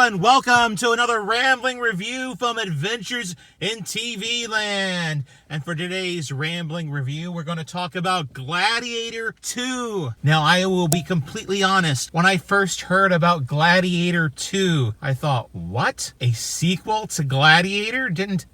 everyone, welcome to another Rambling review from Adventures in TV Land. And for today's Rambling review, we're going to talk about Gladiator II. Now, I will be completely honest. When I first heard about Gladiator II, I thought, what? A sequel to Gladiator? Didn't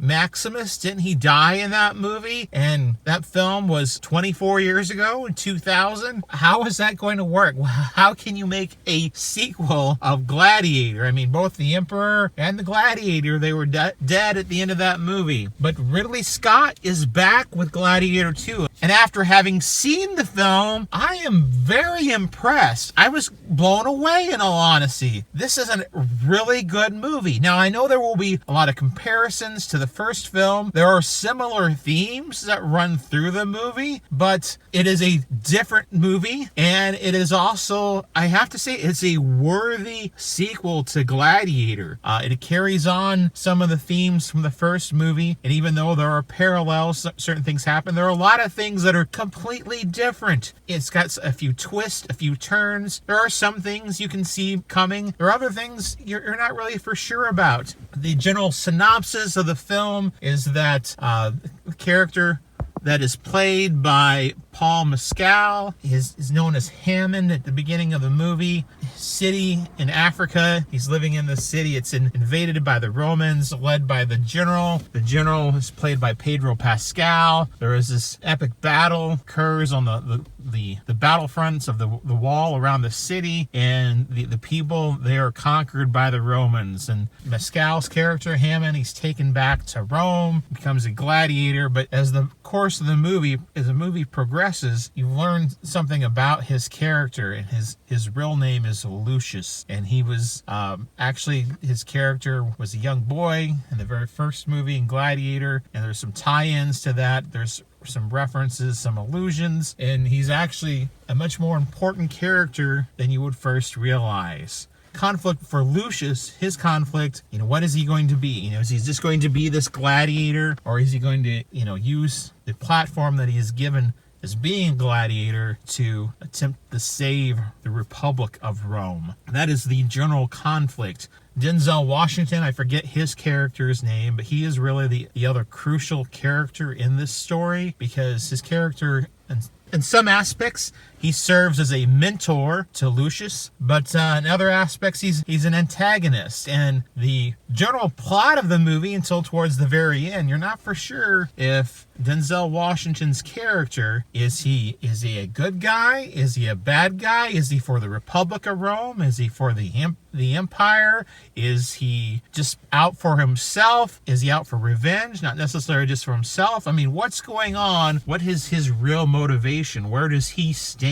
he die in that movie? And that film was 24 years ago, in 2000? How is that going to work? How can you make a sequel of Gladiator? I mean, both the Emperor and the Gladiator, they were dead at the end of that movie. But Ridley Scott is back with Gladiator II. And after having seen the film, I am very impressed. I was blown away, in all honesty. This is a really good movie. Now, I know there will be a lot of comparisons to the first film. There are similar themes that run through the movie, but it is a different movie. And it is also, I have to say, it's a worthy sequel to Gladiator. It carries on some of the themes from the first movie. And even though there are parallels, certain things happen, there are a lot of things that are completely different. It's got a few twists, a few turns. There are some things you can see coming. There are other things you're not really for sure about. The general synopsis of the film is that the character that is played by Paul Mescal is known as Hammond at the beginning of the movie. City in Africa. He's living in the city. It's invaded by the Romans, led by the general. The general is played by Pedro Pascal. There is this epic battle occurs on the battlefronts of the wall around the city, and the people, they are conquered by the Romans. And Mescal's character, Hammond, he's taken back to Rome, becomes a gladiator. But as the course of the movie, as the movie progresses, you learn something about his character, and his real name is Lucius. And he was actually, his character was a young boy in the very first movie in Gladiator, and there's some tie-ins to that. There's some references, some allusions, and he's actually a much more important character than you would first realize. Conflict for Lucius, his conflict, what is he going to be? Is he just going to be this gladiator, or is he going to, use the platform that he is given as being a gladiator to attempt to save the Republic of Rome? That is the general conflict. Denzel Washington, I forget his character's name, but he is really the other crucial character in this story, because his character, in some aspects, he serves as a mentor to Lucius, but in other aspects, he's an antagonist. And the general plot of the movie, until towards the very end, you're not for sure if Denzel Washington's character, is he a good guy? Is he a bad guy? Is he for the Republic of Rome? Is he for the Empire? Is he just out for himself? Is he out for revenge? Not necessarily just for himself. I mean, what's going on? What is his real motivation? Where does he stand?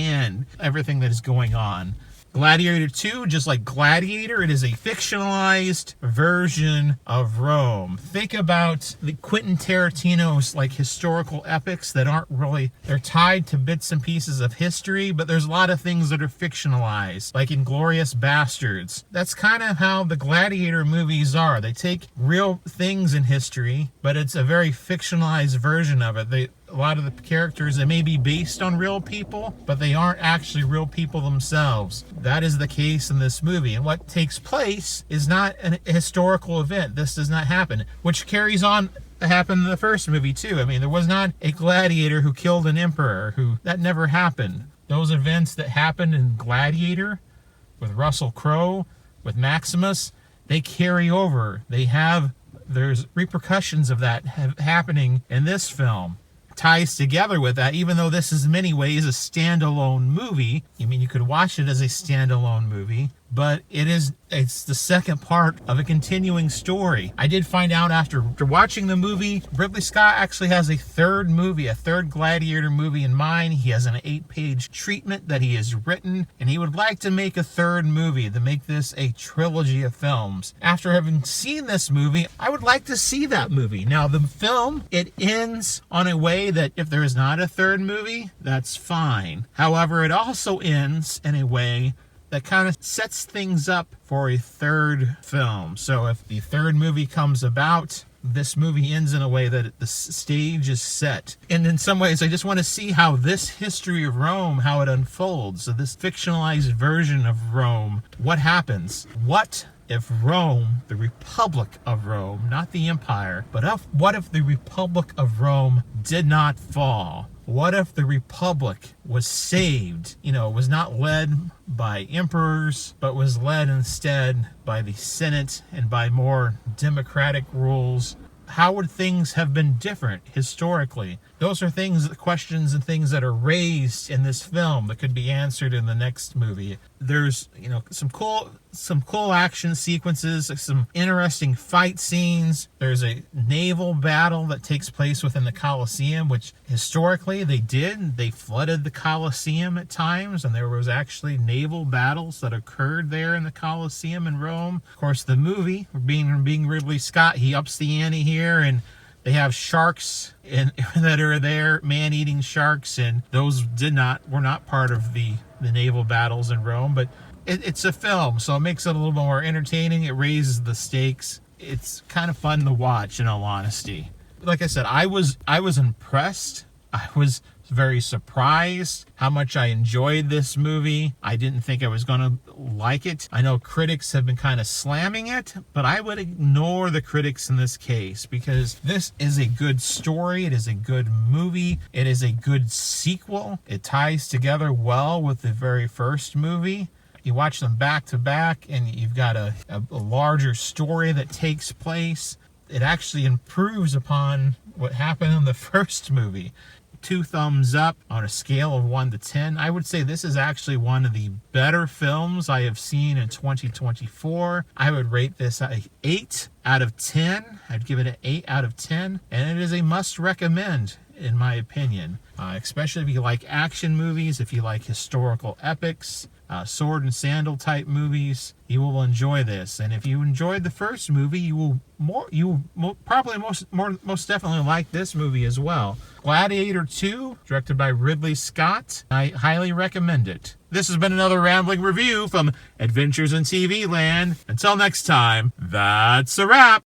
Everything that is going on. Gladiator II, just like Gladiator, it is a fictionalized version of Rome. Think about the Quentin Tarantino's historical epics that aren't really, they're tied to bits and pieces of history, but there's a lot of things that are fictionalized, like Inglourious Bastards. That's kind of how the Gladiator movies are. They take real things in history, but it's a very fictionalized version of it. A lot of the characters, they may be based on real people, but they aren't actually real people themselves. That is the case in this movie. And what takes place is not a historical event. This does not happen, which carries on happened in the first movie too. I mean, there was not a gladiator who killed an emperor. That never happened. Those events that happened in Gladiator with Russell Crowe, with Maximus, they carry over. There's repercussions of that happening in this film. Ties together with that, even though this is in many ways a standalone movie. You could watch it as a standalone movie, but it's the second part of a continuing story. I did find out after watching the movie, Ridley Scott actually has a third Gladiator movie in mind. He has an 8-page treatment that he has written, and he would like to make a third movie, to make this a trilogy of films. After having seen this movie, I would like to see that movie. Now, the film, it ends on a way that if there is not a third movie, that's fine. However, it also ends in a way that kind of sets things up for a third film. So if the third movie comes about, this movie ends in a way that the stage is set. And in some ways, I just want to see how this history of Rome, how it unfolds. So this fictionalized version of Rome, what happens? What if Rome, the Republic of Rome, not the Empire, but what if the Republic of Rome did not fall? What if the Republic was saved? Was not led by emperors, but was led instead by the Senate and by more democratic rules. How would things have been different historically? Those are questions and things that are raised in this film that could be answered in the next movie. There's, some cool action sequences, some interesting fight scenes. There's a naval battle that takes place within the Colosseum, which historically they did. They flooded the Colosseum at times, and there was actually naval battles that occurred there in the Colosseum in Rome. Of course, the movie, being Ridley Scott, he ups the ante here, and they have sharks that are there, man-eating sharks, and those were not part of the naval battles in Rome. But it's a film, so it makes it a little more entertaining. It raises the stakes. It's kind of fun to watch, in all honesty. Like I said, I was impressed. I was very surprised how much I enjoyed this movie. I didn't think I was going to like it. I know critics have been kind of slamming it, but I would ignore the critics in this case because this is a good story. It is a good movie. It is a good sequel. It ties together well with the very first movie. You watch them back to back and you've got a larger story that takes place. It actually improves upon what happened in the first movie. 2 thumbs up on a scale of 1 to 10. I would say this is actually one of the better films I have seen in 2024. I would rate this an 8 out of 10. I'd give it an 8 out of 10. And it is a must recommend, in my opinion. Especially if you like action movies, if you like historical epics, sword and sandal type movies, you will enjoy this. And if you enjoyed the first movie, you will probably most definitely like this movie as well. Gladiator II, directed by Ridley Scott. I highly recommend it. This has been another rambling review from Adventures in TV Land. Until next time, that's a wrap.